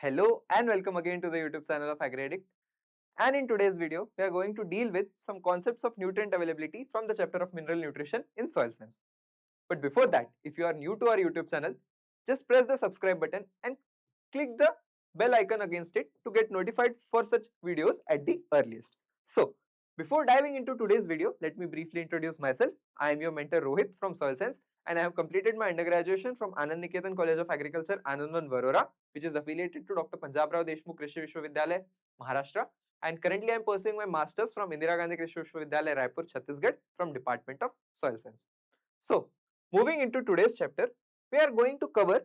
Hello and welcome again to the YouTube channel of AgriAddict. And in today's video, we are going to deal with some concepts of nutrient availability from the chapter of mineral nutrition in soil science. But before that, if you are new to our YouTube channel, just press the subscribe button and click the bell icon against it to get notified for such videos at the earliest. So, before diving into today's video, let me briefly introduce myself. I am your mentor Rohit from Soil Science and I have completed my undergraduation from Anand Niketan College of Agriculture, Anandvan, Varora, which is affiliated to Dr. Punjab Rao Deshmukh Krishi Vishwavidyalaya, Maharashtra. And currently I am pursuing my masters from Indira Gandhi Krishi Vishwavidyalaya, Raipur, Chhattisgarh from Department of Soil Science. So, moving into today's chapter, we are going to cover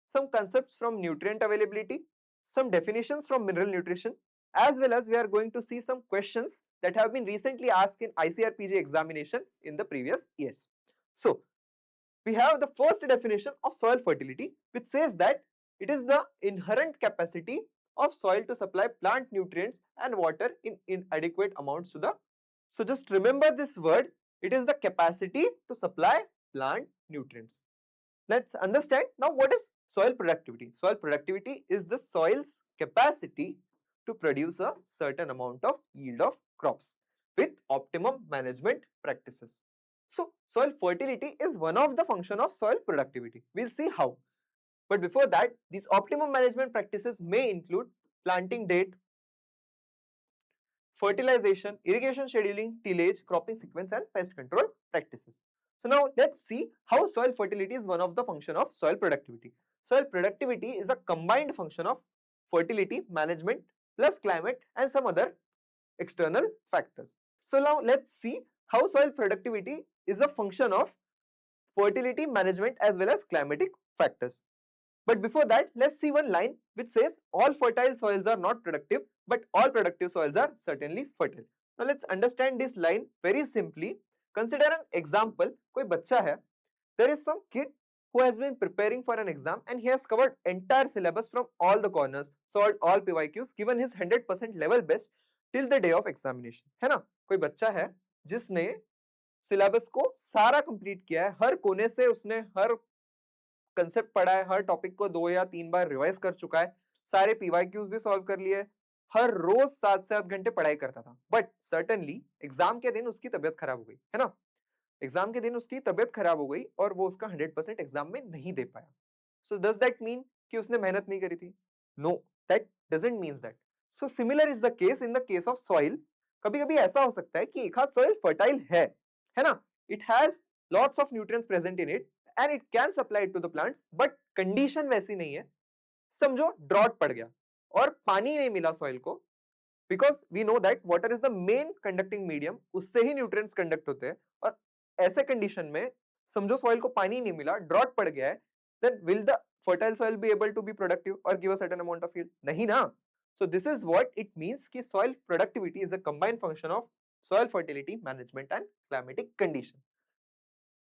some concepts from nutrient availability, some definitions from mineral nutrition, as well as we are going to see some questions that have been recently asked in ICRPG examination in the previous years. So, we have the first definition of soil fertility, which says that it is the inherent capacity of soil to supply plant nutrients and water in inadequate amounts to the. So, just remember this word, it is the capacity to supply plant nutrients. Let's understand now what is soil productivity. Soil productivity is the soil's capacity to produce a certain amount of yield of crops with optimum management practices. So, soil fertility is one of the function of soil productivity. We'll see how. But before that, these optimum management practices may include planting date, fertilization, irrigation scheduling, tillage, cropping sequence and pest control practices. So now let's see how soil fertility is one of the function of soil productivity. Soil productivity is a combined function of fertility management plus climate and some other external factors. So now let's see how soil productivity is a function of fertility management as well as climatic factors. But before that, let's see one line which says all fertile soils are not productive, but all productive soils are certainly fertile. Now let's understand this line very simply. Consider an example, koi bachcha hai, there is some kid who has been preparing for an exam and he has covered entire syllabus from all the corners, solved all PYQs, given his 100% level best till the day of examination. है ना? कोई बच्चा है जिसने syllabus को सारा complete किया है, हर कोने से उसने हर कंसेप्ट पढ़ा है, हर टॉपिक को 2 या 3 बार रिवाइज कर चुका है, सारे पीवाईक्यूज भी सॉल्व कर लिए, हर रोज 7 से 8 घंटे पढ़ाई करता था, बट सर्टेनली एग्जाम के दिन उसकी तबीयत खराब हो गई, है ना? एग्जाम के दिन उसकी तबीयत खराब हो गई और वो उसका 100% एग्जाम में नहीं दे पाया. सो डज दैट मीन कि उसने मेहनत नहीं करी थी? No, that doesn't means that. So similar is the case in the case of soil. कभी-कभी ऐसा हो सकता है कि एक आध सॉइल फर्टाइल है ना? It has lots of nutrients present in it and it can supply to the plants, but condition वैसी नहीं है. समझो ड्रॉट पड़ गया और पानी नहीं मिला सॉइल को, because we know that water is the main conducting medium, उससे ही न्यूट्रिएंट्स कंडक्ट होते हैं. और ऐसे कंडीशन में समझो सॉइल को पानी नहीं मिला, ड्रॉट पड़ गया है, then will the fertile soil be able to be productive or give a certain amount of yield? नहीं ना. So this is what it means कि soil productivity is a combined function of soil fertility management and climatic condition.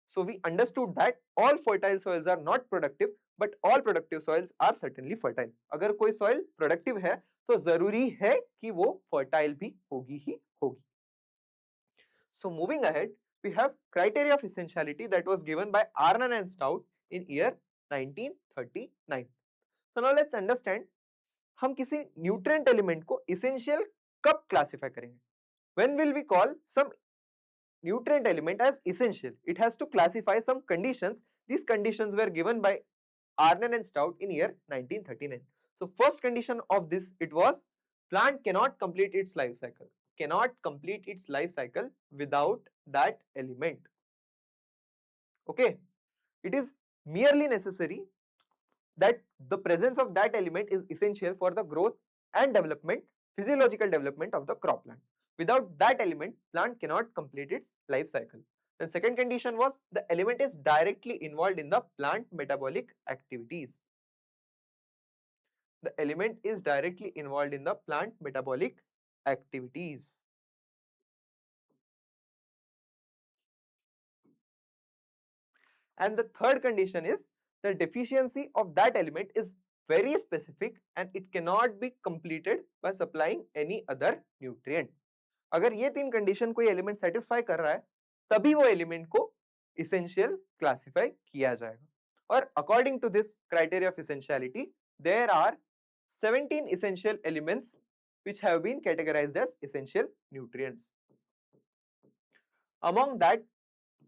So we understood that all fertile soils are not productive, but all productive soils are certainly fertile. अगर कोई soil productive है तो जरूरी है कि वो fertile भी होगी ही होगी. So moving ahead, we have criteria of essentiality that was given by Arnon and Stout in year 1939. So now let's understand हम किसी nutrient element को essential कब classify करेंगे? When will we call some nutrient element as essential? It has to classify some conditions. These conditions were given by Arnon and Stout in year 1939. So first condition of this, it was plant cannot complete its life cycle. Cannot complete its life cycle without that element. Okay, it is merely necessary that the presence of that element is essential for the growth and development, physiological development of the crop plant. Without that element, plant cannot complete its life cycle. Then second condition was the element is directly involved in the plant metabolic activities. The element is directly involved in the plant metabolic activities. And the third condition is the deficiency of that element is very specific and it cannot be completed by supplying any other nutrient. अगर ये तीन condition कोई element satisfy कर रहा है तभी वो element को इसेंशियल क्लासिफाई किया जाएगा. और according to this criteria of essentiality there are 17 essential elements which have been categorized as essential nutrients. Among that,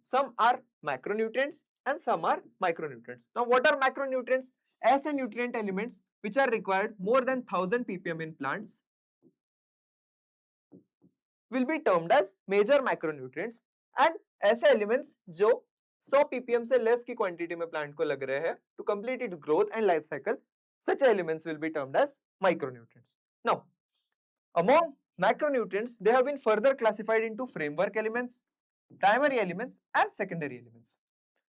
some are macronutrients and some are micronutrients. Now, what are macronutrients? ऐसे nutrient elements which are required more than 1000 ppm in plants will be termed as major macronutrients, and ऐसे elements जो 100 ppm से less की quantity में plant को लग रहे हैं to complete its growth and life cycle, such elements will be termed as micronutrients. Now, among macronutrients, they have been further classified into framework elements, primary elements and secondary elements.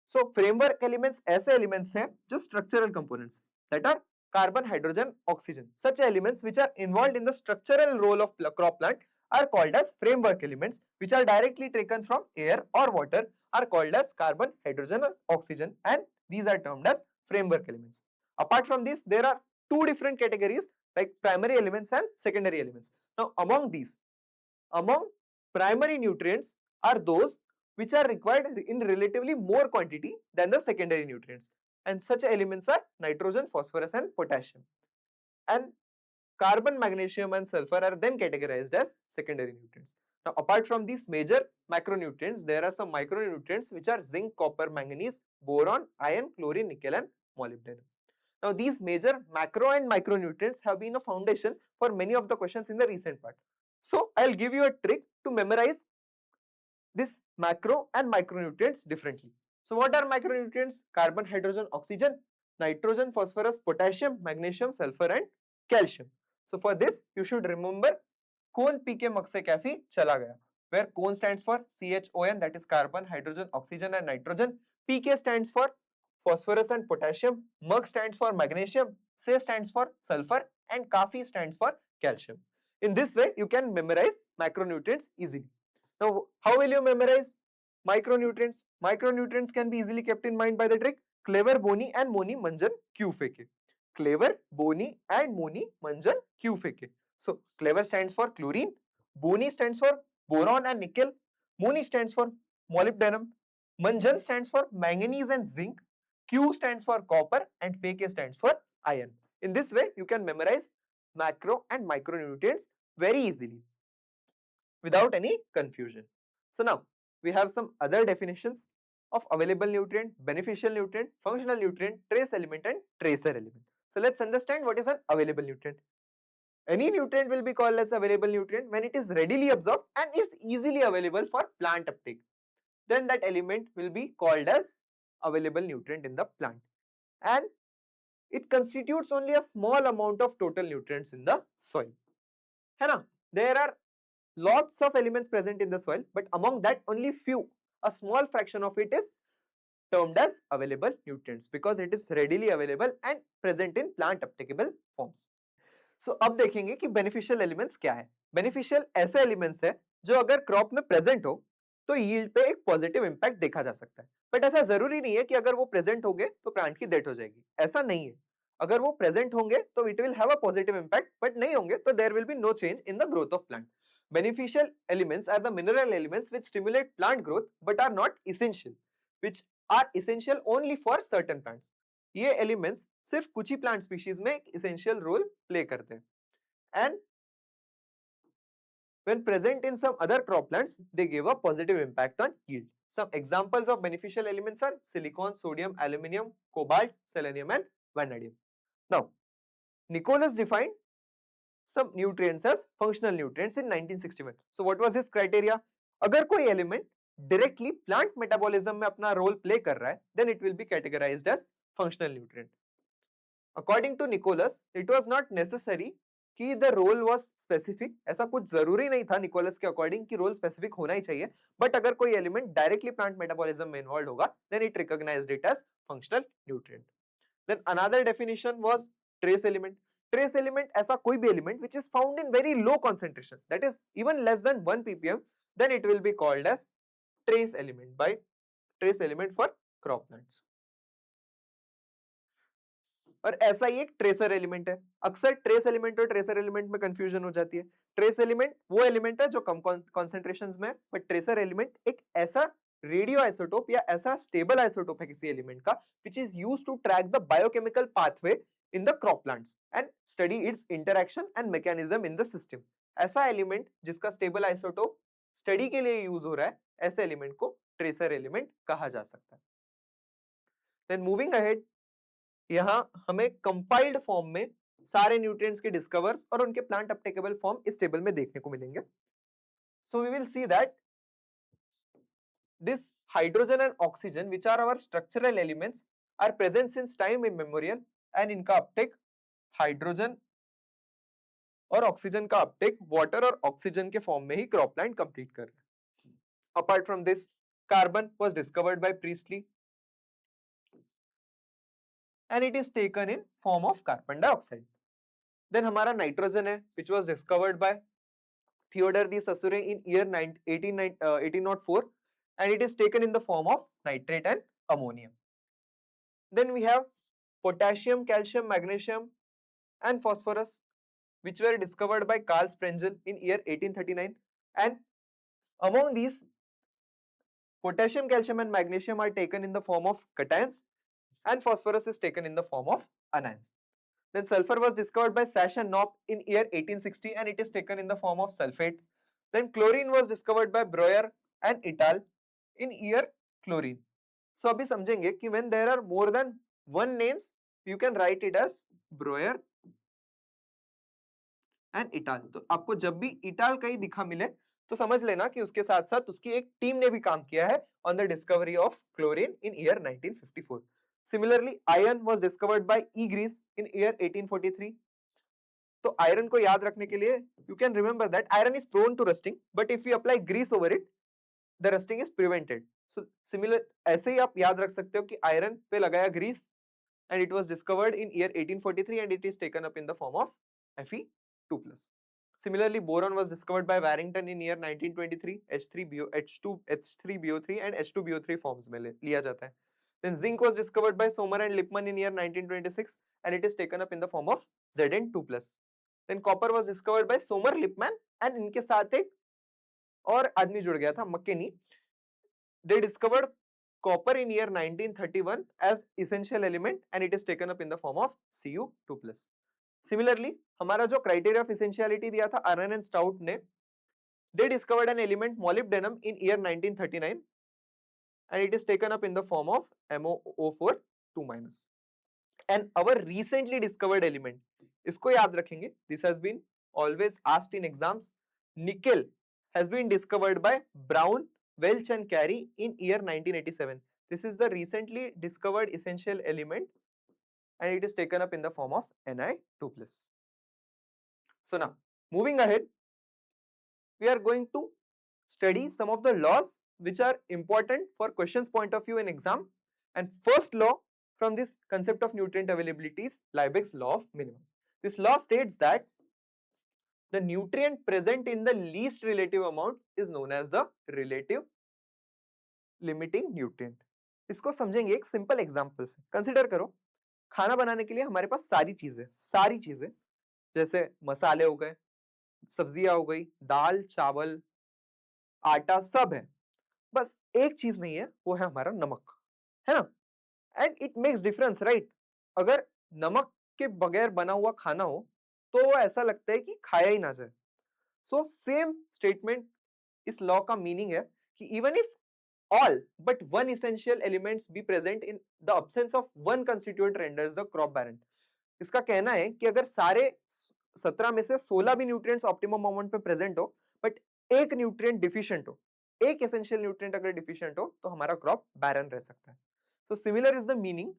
So framework elements ऐसे elements हैं जो structural components that are carbon, hydrogen, oxygen. Such elements which are involved in the structural role of crop plant are called as framework elements, which are directly taken from air or water are called as carbon, hydrogen or oxygen, and these are termed as framework elements. Apart from this, there are two different categories like primary elements and secondary elements. Now among primary nutrients are those which are required in relatively more quantity than the secondary nutrients, and such elements are nitrogen, phosphorus and potassium, and carbon, magnesium and sulfur are then categorized as secondary nutrients. Now, apart from these major macronutrients, there are some micronutrients which are zinc, copper, manganese, boron, iron, chlorine, nickel and molybdenum. Now, these major macro and micronutrients have been a foundation for many of the questions in the recent part. So, I'll give you a trick to memorize this macro and micronutrients differently. So, what are micronutrients? Carbon, hydrogen, oxygen, nitrogen, phosphorus, potassium, magnesium, sulfur and calcium. So, for this you should remember cone pk mug se kafi chala gaya, where cone stands for CHON, that is carbon, hydrogen, oxygen and nitrogen. pk stands for phosphorus and potassium, mug stands for magnesium, se stands for sulfur and kafi stands for calcium. In this way you can memorize macronutrients easily. Now, how will you memorize micronutrients? Micronutrients can be easily kept in mind by the trick clever, boni and moni manjan Q feke. Clever, boni and moni manjan Q feke. So, clever stands for chlorine, boni stands for boron and nickel, moni stands for molybdenum, manjan stands for manganese and zinc, Q stands for copper and feke stands for iron. In this way, you can memorize macro and micronutrients very easily without any confusion. So now we have some other definitions of available nutrient, beneficial nutrient, functional nutrient, trace element and tracer element. So let's understand what is an available nutrient. Any nutrient will be called as available nutrient when it is readily absorbed and is easily available for plant uptake. Then that element will be called as available nutrient in the plant, and it constitutes only a small amount of total nutrients in the soil. है ना? There are lots of elements present in the soil, but among that only few, a small fraction of it is termed as available nutrients because it is readily available and present in plant applicable forms. So अब देखेंगे कि beneficial elements क्या है. Beneficial ऐसे elements है जो अगर crop में present हो तो yield पे एक positive impact देखा जा सकता है, but ऐसा जरूरी नहीं है कि अगर वो present होंगे तो plant की death हो जाएगी, ऐसा नहीं है. अगर वो present होंगे तो it will have a positive impact, but नहीं होंगे तो there will be no change in the growth of plant. Beneficial elements are the mineral elements which stimulate plant growth but are not essential, which are essential only for certain plants. ये elements सिर्फ कुछ ही plant species में एक essential role play करते हैं, and when present in some other crop plants, they give a positive impact on yield. Some examples of beneficial elements are silicon, sodium, aluminium, cobalt, selenium and vanadium. Now, Nicholas defined some nutrients as functional nutrients in 1961. So what was his criteria? अगर कोई element directly plant metabolism में अपना role play कर रहा है, then it will be categorized as functional nutrient. According to Nicholas, it was not necessary कि the role was specific. ऐसा कुछ जरूरी नहीं था Nicholas के according कि role specific होना ही चाहिए, but अगर कोई element directly plant metabolism में involved होगा, then it recognized it as functional nutrient. Then another definition was trace element. Trace element ऐसा कोई भी element which is found in very low concentration, that is even less than 1 ppm, then it will be called as trace element by trace element for crop plants. और ऐसा ही एक tracer element है. अक्सर trace element और tracer element में confusion हो जाती है. ट्रेस एलिमेंट वो एलिमेंट है जो कम कॉन्सेंट्रेशंस में, बट ट्रेसर एलिमेंट एक ऐसा रेडियो आइसोटोप या ऐसा स्टेबल आइसोटोप है किसी एलिमेंट का which is used to track the biochemical pathway in the crop plants and study its interaction and mechanism in the system. ऐसा एलिमेंट जिसका स्टेबल आइसोटोप स्टडी के लिए यूज हो रहा है, ऐसे एलिमेंट को ट्रेसर एलिमेंट कहा जा सकता है. देन मूविंग अहेड, यहाँ हमें कंपाइल्ड फॉर्म में सारे न्यूट्रिएंट्स के डिस्कवर्स और उनके प्लांट अप्टेकेबल फॉर्म इस टेबल में देखने को मिलेंगे. So we will see that this hydrogen and oxygen, which are our structural elements, are present since time immemorial and इनका अपटेक हाइड्रोजन और ऑक्सीजन का अपटेक वाटर और ऑक्सीजन के फॉर्म में ही क्रॉप प्लांट कंप्लीट कर रहे हैं. Apart from this, carbon was discovered by Priestley and it is taken in form of carbon dioxide. Then हमारा नाइट्रोजन है which was discovered by Theodore de Saussure in year 1804 and it is taken in the form of nitrate and ammonia. Then we have potassium, calcium, magnesium and phosphorus which were discovered by Carl Sprengel in year 1839 and among these potassium, calcium and magnesium are taken in the form of cations and phosphorus is taken in the form of anions. Then sulfur was discovered by Sash and Knopp in year 1860 and it is taken in the form of sulfate. Then chlorine was discovered by Breuer and et al. In year chlorine. So अभी समझेंगे कि when there are more than one names, you can write it as Breuer and et al. तो आपको जब भी et al कहीं दिखा मिले तो समझ लेना कि उसके साथ साथ उसकी एक टीम ने भी काम किया है on the discovery of chlorine in year 1954. Similarly, iron was discovered by E. Greece in year 1843. तो आयरन को याद रखने के लिए you can remember that iron is prone to rusting, but if we apply grease over it, the rusting is prevented. So similar ऐसे ही आप याद रख सकते हो कि आयरन पे लगाया Greece and it was discovered in year 1843 and it is taken up in the form of Fe2+. Similarly, boron was discovered by Warrington in year 1923. H3BO3 and H2BO3 forms में लिया जाता है. Then zinc was discovered by Sommer and Lippmann in year 1926 and it is taken up in the form of Zn2+. Then copper was discovered by Sommer, Lippmann and इनके साथ एक और आदमी जुड़ गया था, मक्केनी. They discovered copper in year 1931 as essential element and it is taken up in the form of Cu2+. Similarly, हमारा जो criteria of essentiality दिया था Arnon and Stout ने, they discovered an element molybdenum in year 1939 and it is taken up in the form of MoO4 2-. And our recently discovered element, इसको याद रखेंगे, this has been always asked in exams. Nickel has been discovered by Brown, Welch and Carey in year 1987. This is the recently discovered essential element and it is taken up in the form of Ni2+. So now, moving ahead, we are going to study some of the laws which are important for questions point of view in exam. And first law from this concept of nutrient availability is Liebig's law of minimum. This law states that the nutrient present in the least relative amount is known as the relative limiting nutrient. इसको समझेंगे एक simple example से. Consider करो, खाना बनाने के लिए हमारे पास सारी चीजें जैसे मसाले हो गए, सब्जियां हो गई, दाल, चावल, आटा सब है. बस एक चीज नहीं है, वो है हमारा नमक, है ना. And it makes difference, right. अगर नमक के बगैर बना हुआ खाना हो तो वो ऐसा लगता है कि खाया ही ना जाए. सो सेम स्टेटमेंट इस लॉ का मीनिंग है कि even if all but one essential elements be present in the absence of one constituent renders the crop barren. इसका कहना है कि अगर सारे 17 में से 16 भी न्यूट्रिएंट्स ऑप्टिमम अमाउंट पे प्रेजेंट हो बट एक न्यूट्रिएंट डिफिशिएंट हो, एक एसेंशियल न्यूट्रिएंट अगर डिफिशिएंट हो तो हमारा क्रॉप बैरन रह सकता है. तो सिमिलर इज द मीनिंग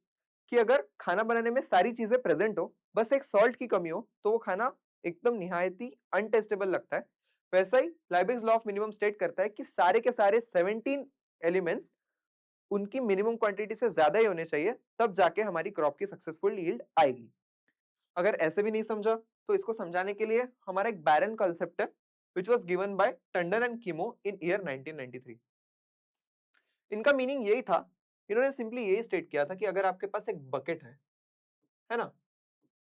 कि अगर खाना बनाने में सारी चीजें प्रेजेंट हो, बस एक सॉल्ट की कमी हो, तो वो खाना एकदम निहायती अनटेस्टेबल लगता है. वैसा ही लाइबिग्स लॉ ऑफ मिनिमम स्टेट करता है कि सारे के सारे 17 एलिमेंट्स उनकी मिनिमम क्वांटिटी से ज्यादा ही होने चाहिए, तब जाके हमारी क्रॉप की सक्सेसफुल यील्ड आएगी. अगर ऐसे भी नहीं समझा तो इसको समझाने के लिए हमारा एक बैरन कांसेप्ट है which was given by Tandon and chemo in year 1993. इनका मीनिंग यही था, इन्होंने सिंपली यही स्टेट किया था कि अगर आपके पास एक बकेट है ना,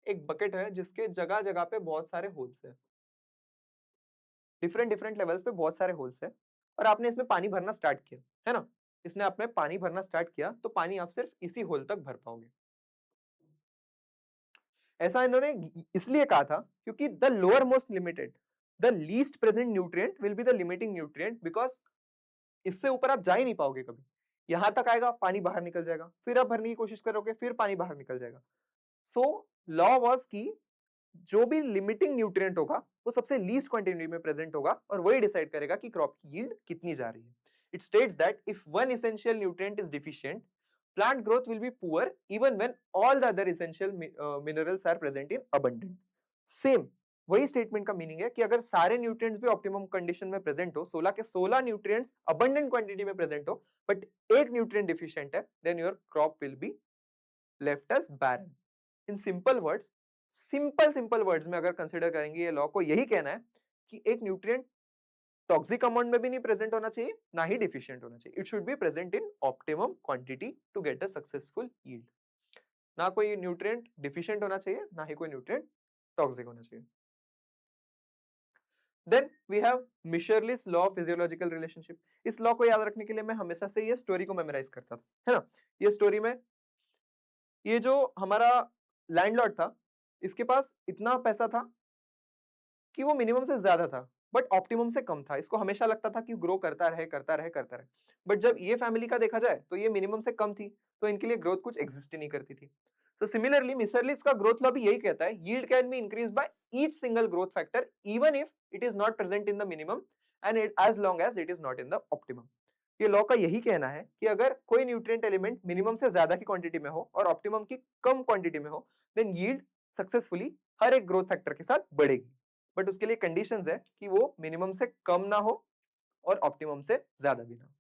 एक बकेट है जिसके जगह जगह पे बहुत सारे होल्स है, डिफरेंट लेवल्स पे बहुत सारे होल्स है, और आपने इसमें पानी भरना स्टार्ट किया, है ना. इसने आपने पानी भरना स्टार्ट किया तो पानी आप सिर्फ इसी होल तक भर पाओगे. ऐसा इन्होंने इसलिए कहा था क्योंकि the lower most limited, the least present nutrient will be the limiting nutrient, because इससे ऊपर आप जा ही नहीं पाओगे कभी। यहां तक आएगा, पानी बाहर निकल जाएगा, फिर आप भरने की कोशिश करोगे, फिर पानी बाहर निकल जाएगा। सो लॉ वाज कि जो भी लिमिटिंग न्यूट्रिएंट होगा वो सबसे लीस्ट क्वांटिटी में प्रेजेंट होगा और वही डिसाइड करेगा कि क्रॉप की यील्ड कितनी जा रही है। It states that if one essential nutrient is deficient, plant growth will be poor even when all the other essential minerals are present in abundant. Same वही स्टेटमेंट का मीनिंग है कि अगर सारे न्यूट्रिएंट्स भी ऑप्टिमम कंडीशन में present हो, 16 के 16 न्यूट्रिएंट्स अबंडेंट क्वांटिटी में प्रेजेंट हो, बट एक न्यूट्रिएंट डिफिशिएंट है, then your crop will be left as barren. In simple words में अगर कंसीडर करेंगे ये लॉ को, यही कहना है कि एक न्यूट्रिएंट टॉक्सिक अमाउंट में भी नहीं प्रेजेंट होना चाहिए, ना ही डिफिशिएंट होना चाहिए। It should be present in optimum quantity to get a successful yield. ना कोई न्यूट्रिएंट डिफिशिएंट होना चाहिए, ना ही कोई न्यूट्रिएंट टॉक्सिक होना चाहिए। Then we have Mitscherlich's law of physiological relationship. इस लॉ को याद रखने के लिए मैं हमेशा से ये स्टोरी को मेमोराइज करता था, है ना। ये स्टोरी में ये जो हमारा लैंडलॉर्ड था, इसके पास इतना पैसा था कि वो मिनिमम से ज्यादा था, बट ऑप्टिमम से कम था। इसको हमेशा लगता था कि ग्रो करता रहे करता रहे करता रहे, बट जब ये फैमिली का देखा जाए तो ये मिनिमम से कम थी, तो इनके लिए ग्रोथ कुछ एग्जिस्ट ही नहीं करती थी। तो सिमिलरली मिसरलिस का ग्रोथ लॉ भी यही कहता है, yield can be increase by each single growth factor even if it is not present in the minimum and as long as it is not in the optimum. ये law का यही कहना है कि अगर कोई न्यूट्रिएंट एलिमेंट मिनिमम से ज्यादा की क्वांटिटी में हो और ऑप्टिमम की कम क्वांटिटी में हो, देन यील्ड सक्सेसफुली हर एक ग्रोथ फैक्टर के साथ बढ़ेगी। बट उसके लिए कंडीशंस है कि वो मिनिमम से कम ना हो और ऑप्टिमम से ज्यादा भी ना हो।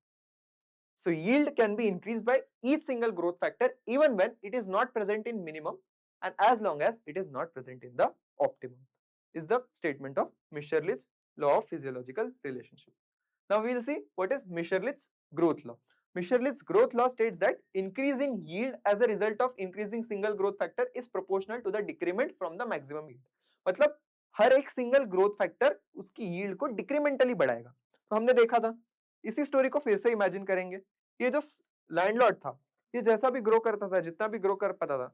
So yield can be increased by each single growth factor even when it is not present in minimum and as long as it is not present in the optimum, is the statement of Mitscherlich's law of physiological relationship. Now we will see what is Mitscherlich's growth law. Mitscherlich's growth law states that increasing yield as a result of increasing single growth factor is proportional to the decrement from the maximum yield. मतलब हर एक single growth factor उसकी yield को डिक्रीमेंटली बढ़ाएगा। तो हमने देखा था, इसी स्टोरी को फिर से इमेजिन करेंगे। ये जो लैंडलॉर्ड था, ये जैसा भी ग्रो करता था, जितना भी ग्रो कर पाता था,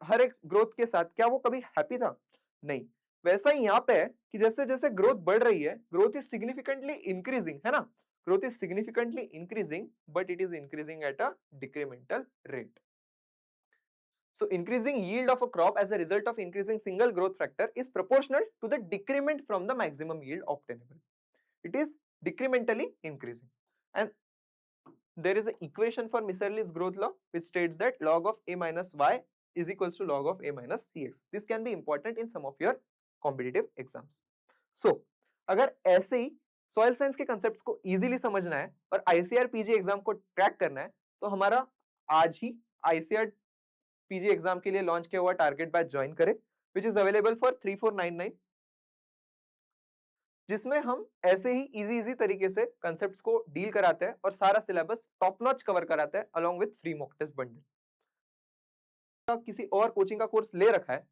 हर एक ग्रोथ के साथ क्या वो कभी हैप्पी था? नहीं। वैसा ही यहाँ पे है कि जैसे जैसे ग्रोथ बढ़ रही है, ग्रोथ इज सिग्निफिकेंटली इंक्रीजिंग, है ना। Growth is significantly increasing but it is increasing at a decremental rate. So increasing yield of a crop as a result of increasing single growth factor is proportional to the decrement from the maximum yield obtainable. It is decrementally increasing. And there is an equation for Mitscherlich's growth law which states that log of a minus y is equals to log of a minus cx. This can be important in some of your competitive exams. So अगर ऐसे ही soil science के concepts को easily समझना है और ICR PG exam को track करना है, तो हमारा आज ही आईसीआर पीजी एग्जाम के लिए लॉन्च किया हुआ टारगेट बैच ज्वाइन करें, विच इज अवेलेबल फॉर 3499, जिसमें हम ऐसे ही इजी तरीके से कंसेप्ट्स को डील कराते हैं और सारा सिलेबस टॉप नॉच कवर कराते हैं along with free mock test bundle. किसी और कोचिंग का कोर्स ले रखा है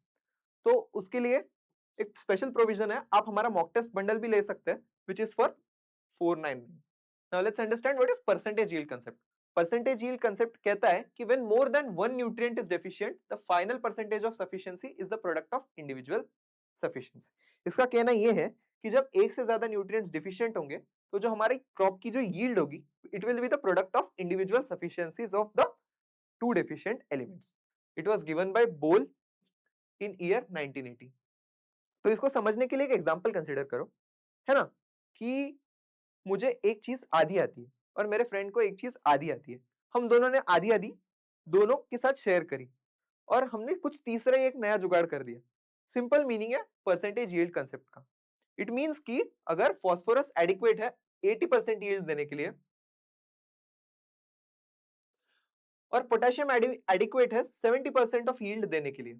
तो उसके लिए एक स्पेशल प्रोविजन है, आप हमारा मॉक टेस्ट बंडल भी ले सकते हैं which is for 499. Now let's understand what is percentage yield concept. Percentage yield concept कहता है कि when more than one nutrient is deficient, the final percentage of sufficiency is the product of individual sufficiency. इसका कहना ये है कि जब एक से ज्यादा न्यूट्रिएंट्स डिफिशिएंट होंगे तो जो हमारी क्रॉप की जो यील्ड होगी, it will be the product of individual sufficiencies of the two deficient elements. It was given by Baule in year 1980. तो इसको समझने के लिए एक एग्जांपल कंसीडर करो, है ना, कि मुझे एक चीज आधी आती है और मेरे फ्रेंड को एक चीज आधी आती है। हम दोनों ने आधी आधी दोनों के साथ शेयर करी और हमने कुछ तीसरा एक नया जुगाड़ कर दिया। सिंपल मीनिंग है परसेंटेज यील्ड कंसेप्ट का। इट मींस कि अगर फास्फोरस एडिक्वेट है 80% यील्ड देने के लिए और पोटेशियम एडिक्वेट है 70% ऑफ यील्ड देने के लिए,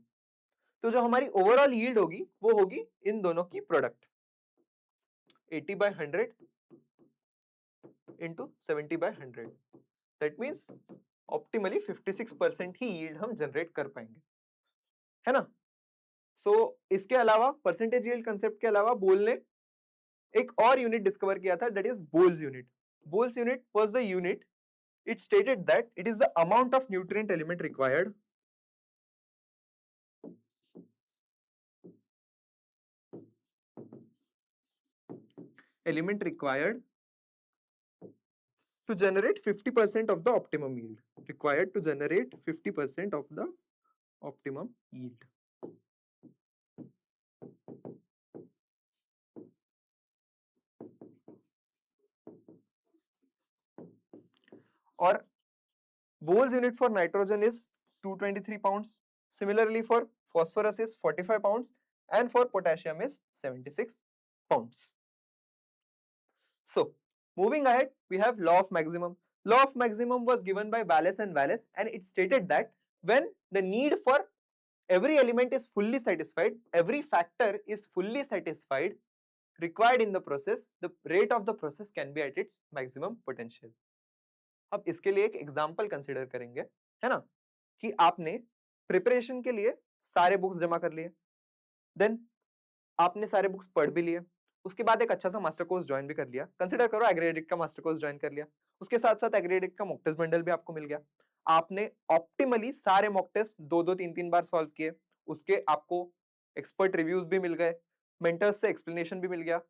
तो जो हमारी ओवरऑल यील्ड होगी वो होगी इन दोनों की product 80/100 into 70/100. That means optimally 56% he yield हम जनरेट कर पाएंगे, है ना। सो इसके अलावा परसेंटेज यील्ड कंसेप्ट के अलावा बोल ने एक और यूनिट डिस्कवर किया था, that is Baule's unit. Baule's unit was the unit, it stated that it is the amount of nutrient element required element required to generate 50% of the optimum yield. Required to generate 50% of the optimum yield. Or Bohr's unit for nitrogen is 223 pounds. Similarly, for phosphorus is 45 pounds, and for potassium is 76 pounds. So, moving ahead, we have law of maximum. Law of maximum was given by Wallace and Wallace, and it stated that when the need for every element is fully satisfied, every factor is fully satisfied required in the process, the rate of the process can be at its maximum potential. अब इसके लिए एक example consider करेंगे, है ना, कि आपने preparation के लिए सारे बुक्स जमा कर लिए, देन आपने सारे बुक्स पढ़ भी लिए, उसके बाद एक अच्छा सा मास्टर कोर्स ज्वाइन भी कर लिया। कंसीडर करो एग्रीडिक्ट का मास्टर कोर्स ज्वाइन कर लिया, उसके साथ साथ एग्रीडिक्ट का मॉक टेस्ट बंडल भी आपको मिल गया। आपने ऑप्टिमली सारे मॉक टेस्ट 2-2 3-3 बार सॉल्व किए, उसके आपको एक्सपर्ट रिव्यूज भी मिल गए, मेंटर्स से एक्सप्लेनेशन भी मिल गया,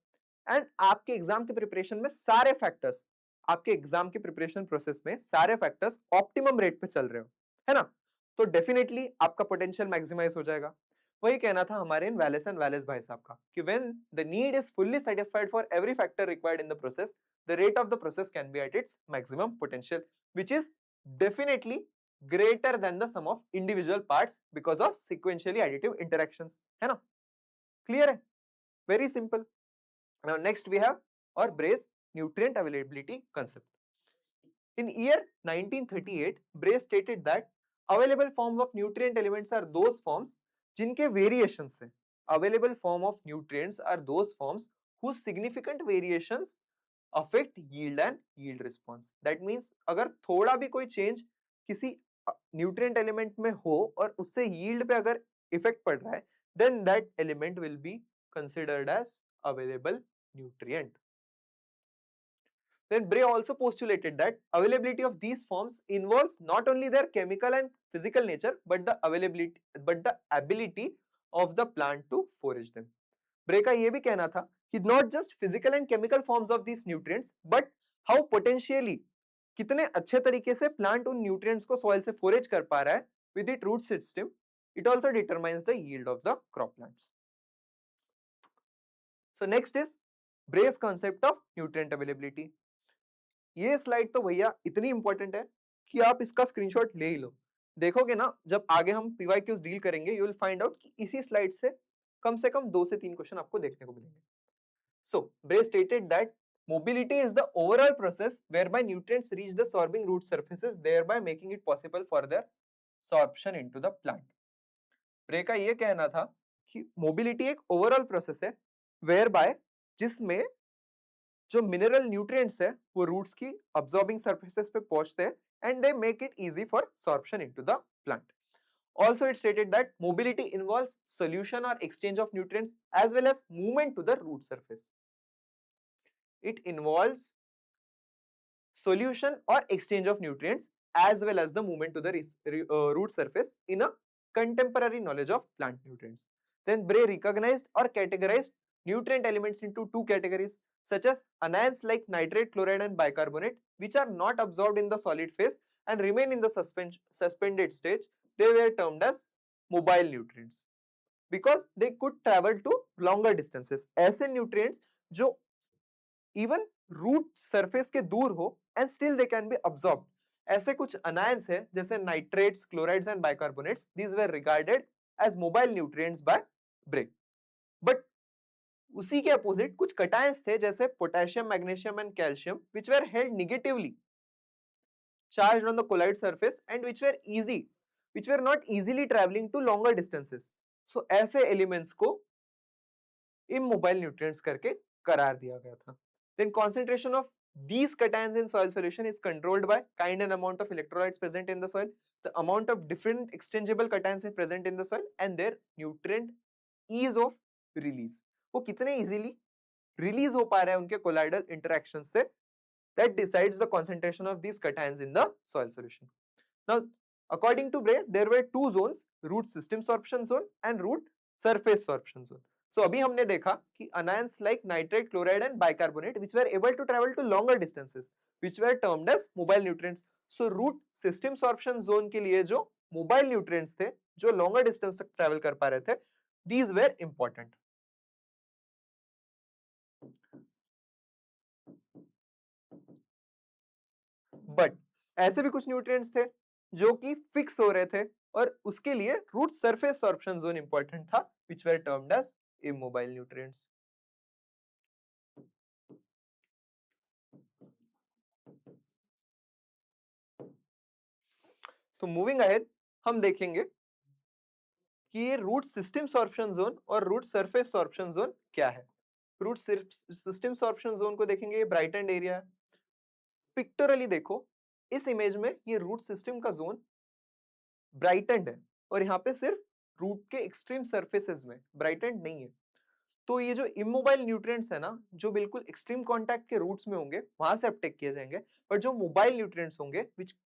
एंड आपके एग्जाम के प्रिपरेशन में सारे फैक्टर्स, आपके एग्जाम के प्रिपरेशन प्रोसेस में सारे फैक्टर्स ऑप्टिमम रेट पे चल रहे हो, है ना, तो डेफिनेटली आपका पोटेंशियल मैक्सिमाइज हो जाएगा। वही कहना था हमारे इन वैलेस एंड वैलेस भाई साहब का कि when the need is fully satisfied for every factor required in the process, the rate of the process can be at its maximum potential, which is definitely greater than the sum of individual parts because of sequentially additive interactions, है ना, clear है, very simple. Now next we have our Bray's nutrient availability concept. In year 1938, Bray stated that available forms of nutrient elements are those forms जिनके variations से, available form of nutrients are those forms whose significant variations affect yield and yield response. That means अगर थोड़ा भी कोई change किसी nutrient element में हो और उससे yield पे अगर effect पड़ रहा है, then that element will be considered as available nutrient. Then Bray also postulated that availability of these forms involves not only their chemical and physical nature but the ability of the plant to forage them. Bray का ये भी कहना था कि not just physical and chemical forms of these nutrients but how potentially कितने अच्छे तरीके से प्लांट उन न्यूट्रिएंट्स को सॉइल से फोरेज कर पा रहा है with it root system, it also determines the yield of the crop plants. So next is Bray's concept of nutrient availability. ये स्लाइड तो भैया इतनी इंपॉर्टेंट है कि आप इसका स्क्रीनशॉट ले ही लो. देखोगे ना जब आगे हम पीवाईक्यूज डील करेंगे, यू विल फाइंड आउट कि इसी स्लाइड से कम 2 से 3 क्वेश्चन आपको देखने को मिलेंगे. सो Bray stated that mobility is the overall process whereby nutrients reach the sorbing root surfaces, thereby making it possible for their sorption into the plant. Bray का ये कहना था कि mobility एक overall process है whereby जिसमें जो मिनरल न्यूट्रिएंट्स है वो रूट्स की अब्सॉर्बिंग सरफेसेस पे पहुंचते हैं and they make it easy for sorption into the plant. Also it stated that mobility involves solution or exchange of nutrients as well as movement to the root surface. It involves solution or exchange of nutrients as well as the movement to the root surface in a contemporary knowledge of plant nutrients. Then Bray recognized or categorized nutrient elements into 2 categories such as anions like nitrate, chloride and bicarbonate which are not absorbed in the solid phase and remain in the suspended stage. They were termed as mobile nutrients because they could travel to longer distances. ऐसे nutrients जो even root surface के दूर हो and still they can be absorbed. ऐसे कुछ anions है जैसे nitrates, chlorides and bicarbonates. These were regarded as mobile nutrients by Bray. But उसी के अपोजिट कुछ cations थे जैसे potassium, magnesium and calcium which were held negatively charged on the colloid surface and which were not easily traveling to longer distances. So ऐसे elements को immobile nutrients करके करार दिया गया था. Then concentration of these cations in soil solution is controlled by kind and amount of electrolytes present in the soil, the amount of different exchangeable cations is present in the soil and their nutrient ease of release. वो कितने easily release हो पा रहे हैं उनके colloidal interactions से, that decides the concentration of these cations in the soil solution. Now, according to Bray, there were 2 zones, root system sorption zone and root surface sorption zone. So अभी हमने देखा कि anions like nitrate, chloride and bicarbonate which were able to travel to longer distances which were termed as mobile nutrients. So root system sorption zone के लिए जो mobile nutrients थे जो longer distance तक travel कर पा रहे थे, these were important. But ऐसे भी कुछ nutrients थे जो कि fix हो रहे थे और उसके लिए root surface sorption zone important था which were termed as immobile nutrients. तो मूविंग अहेड हम देखेंगे कि ये रूट सिस्टम सॉर्प्शन जोन और रूट सरफेस सॉर्प्शन जोन क्या है। रूट सिस्टम सॉर्प्शन जोन को देखेंगे, ये ब्राइटेंड एरिया है। पिक्टोरली देखो, इस इमेज में ये रूट सिस्टम का जोन ब्राइटेंड है और यहाँ पे सिर्फ रूट के एक्सट्रीम सरफेसेस में ब्राइटेंड नहीं है। तो ये जो इमोबाइल न्यूट्रिएंट्स है ना, जो बिल्कुल एक्सट्रीम कांटेक्ट के रूट्स में होंगे वहां से अपटेक किए जाएंगे, पर जो मोबाइल न्यूट्रिएंट्स होंगे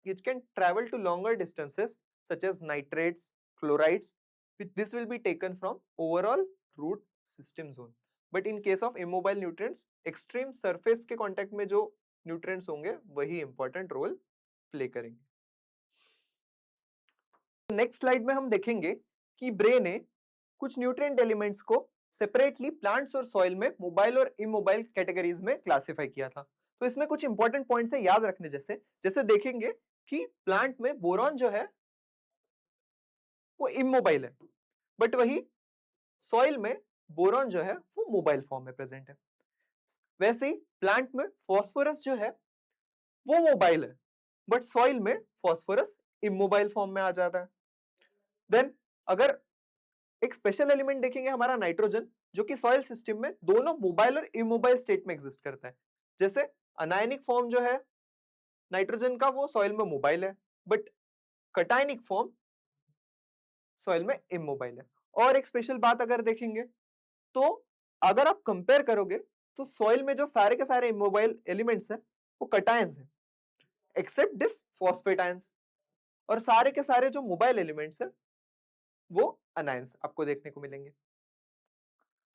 which can travel to longer distances such as nitrates, chlorides, this will be taken from overall root system zone. But in case of immobile nutrients, extreme surface के कांटेक्ट में जो nutrients होंगे वही important role play करेंगे। Next slide में हम देखेंगे कि ब्रे ने कुछ न्यूट्रिएंट एलिमेंट्स को सेपरेटली प्लांट्स और सॉइल में मोबाइल और इमोबाइल कैटेगरीज में क्लासिफाई किया था। तो इसमें कुछ इंपॉर्टेंट पॉइंट्स है याद रखने जैसे, जैसे देखेंगे कि प्लांट में बोरॉन जो है वो इमोबाइल है, बट वही सॉइल में बोरॉन जो है वो मोबाइल फॉर्म में प्रेजेंट है। वैसे ही प्लांट में फॉस्फोरस जो है वो मोबाइल है, बट सॉइल में फॉस्फोरस इमोबाइल फॉर्म में आ जाता है। देन अगर एक स्पेशल एलिमेंट देखेंगे हमारा नाइट्रोजन, जो कि सॉइल सिस्टम में दोनों मोबाइल और इमोबाइल स्टेट में एग्जिस्ट करता है। जैसे अनायनिक फॉर्म जो है नाइट्रोजन का वो सॉइल में मोबाइल है, बट कटायनिक फॉर्म सॉइल में इमोबाइल है। और एक स्पेशल बात अगर देखेंगे तो अगर आप कंपेयर करोगे तो सॉइल में जो सारे के सारे इमोबाइल एलिमेंट्स हैं वो कटायंस हैं एक्सेप्ट दिस फॉस्फेट आयंस, और सारे के सारे जो मोबाइल एलिमेंट्स हैं वो अनायंस आपको देखने को मिलेंगे।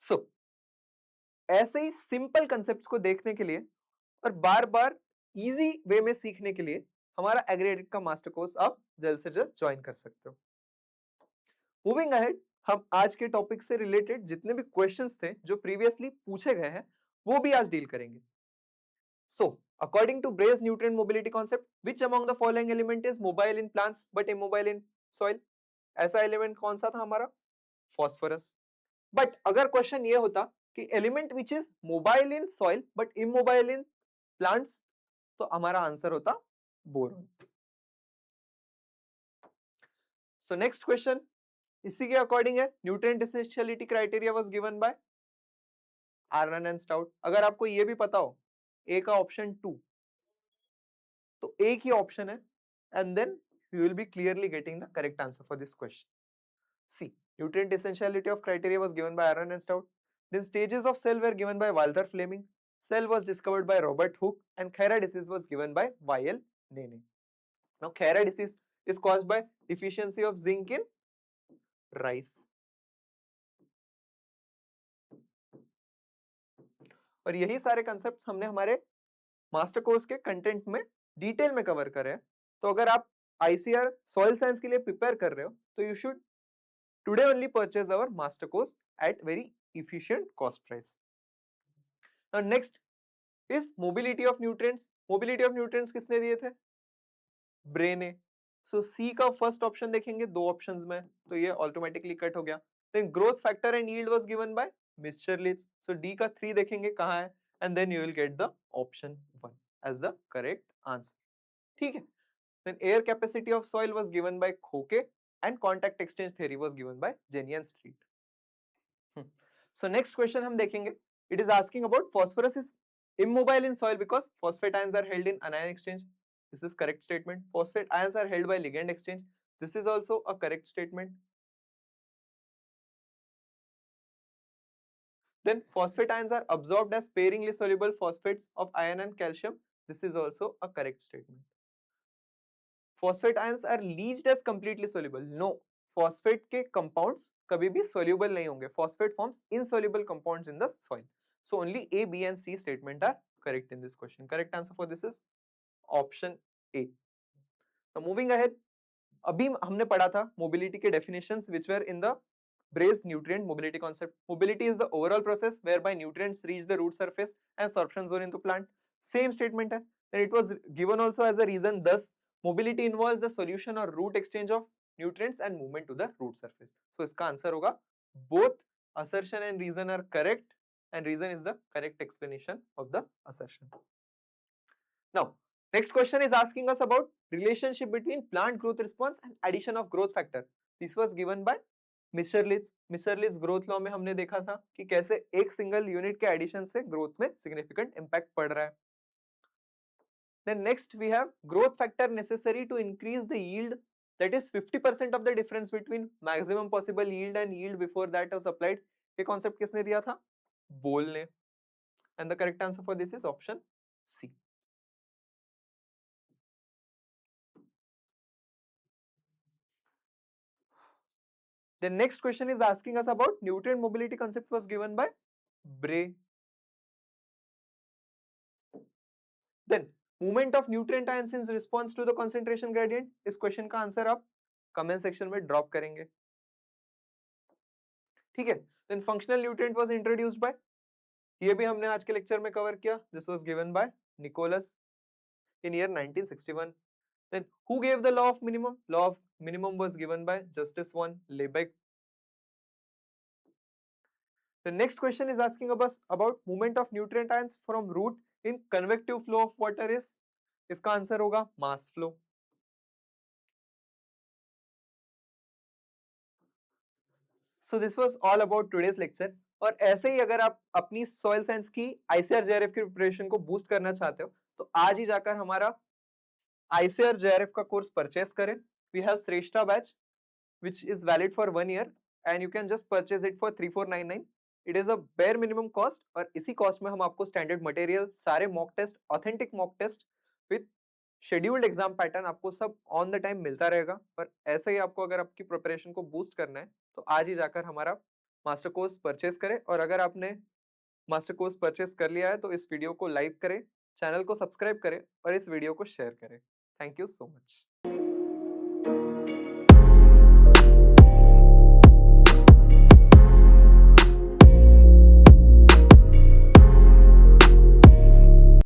सो ऐसे ही सिंपल कंसेप्ट्स को देखने के लिए और बार बार इजी वे में सीखने के लिए हमारा एग्रीडिट का मास्टर कोर्स आप जल्द से जल्द ज्वाइन कर सकते हो। मूविंग अहेड, हम आज के टॉपिक से रिलेटेड जितने भी क्वेश्चंस थे जो प्रीवियसली पूछे गए हैं वो भी आज डील करेंगे। So according to Bray's nutrient mobility concept, which among the following element is mobile in plants but immobile in soil? ऐसा एलिमेंट कौन सा था हमारा? फॉस्फोरस। बट अगर क्वेश्चन ये होता कि element which is mobile in soil but immobile in plants, तो हमारा आंसर होता बोरॉन। सो नेक्स्ट क्वेश्चन इसी के अकॉर्डिंग है, nutrient essentiality criteria was given by Arnon and Stout. अगर आपको ये भी पता हो ए का ऑप्शन 2, तो एक ही ऑप्शन है and then you will be clearly getting the correct answer for this question. C, nutrient essentiality of criteria was given by Aaron and Stout. Then stages of cell were given by Walther Fleming. Cell was discovered by Robert Hooke, and Khera disease was given by Y.L. Nene. Now, Khera disease is caused by deficiency of zinc in rice. और यही सारे concept हमने हमारे master course के content में detail में cover करे हैं। तो अगर आप ICAR सॉइल साइंस के लिए प्रिपेयर कर रहे हो तो you should today only purchase our master course at very efficient cost price. Now next is mobility of nutrients. Mobility of nutrients किसने दिए थे? ब्रे ने। सो सी का फर्स्ट ऑप्शन देखेंगे दो ऑप्शंस में, तो ये ऑटोमेटिकली कट हो गया। Then growth factor and yield was given by Mitscherlich, so D का 3 देखेंगे कहाँ है, and then you will get the option 1 as the correct answer. ठीक है। Then air capacity of soil was given by खोके and contact exchange theory was given by Jenny and Street. So next question हम देखेंगे, it is asking about phosphorus is immobile in soil because phosphate ions are held in anion exchange. This is correct statement. Phosphate ions are held by ligand exchange. This is also a correct statement. Then phosphate ions are absorbed as sparingly soluble phosphates of iron and calcium. This is also a correct statement. Phosphate ions are leached as completely soluble. No, phosphate के compounds कभी भी soluble नहीं होंगे. Phosphate forms insoluble compounds in the soil. So only A, B and C statement are correct in this question. Correct answer for this is option A. Now moving ahead, अभी हमने पढ़ा था mobility के definitions which were in the Bray's nutrient mobility concept. Mobility is the overall process whereby nutrients reach the root surface and absorption zone into plant. Same statement है. Then it was given also as a reason. Thus, mobility involves the solution or root exchange of nutrients and movement to the root surface. So इसका answer होगा both assertion and reason are correct, and reason is the correct explanation of the assertion. Now, next question is asking us about relationship between plant growth response and addition of growth factor. This was given by Mitscherlich. Mitscherlich growth law में हमने देखा था कि कैसे एक single unit के addition से growth में सिग्निफिकेंट इंपैक्ट पड़ रहा है. Then next we have growth factor necessary to increase the yield, that is 50% of the difference between maximum possible yield and yield before that was applied. ये concept किसने दिया था? बोल ने. And the correct answer for this is option C. The next question is asking us about nutrient mobility concept was given by Bray. Then movement of nutrient ions in response to the concentration gradient. इस question का answer आप comment section में drop करेंगे. ठीक है. Then functional nutrient was introduced by, ये भी हमने आज के लेक्चर में कवर किया. This was given by Nicholas in year 1961. Then who gave the law of minimum? Law of minimum was given by Justus von Liebig. The next question is asking about movement of nutrient ions from root in convective flow of water is, इसका answer होगा mass flow. So this was all about today's lecture. और ऐसे ही अगर आप अपनी soil science की ICAR JRF की preparation को बूस्ट करना चाहते हो तो आज ही जाकर हमारा ICAR JRF का कोर्स परचेस करें. We have Shrestha batch which is valid for 1 year and you can just purchase it for 3499. It is a bare minimum cost और इसी कॉस्ट में हम आपको स्टैंडर्ड मटेरियल, सारे mock test, authentic mock test with scheduled exam pattern आपको सब on the time मिलता रहेगा. और ऐसे ही आपको अगर आपकी प्रिपरेशन को बूस्ट करना है तो आज ही जाकर हमारा मास्टर कोर्स परचेस करें. और अगर आपने मास्टर कोर्स परचेस कर लिया है तो इस वीडियो को लाइक करें, चैनल को सब्सक्राइब करें और इस वीडियो को शेयर करें. Thank you so much.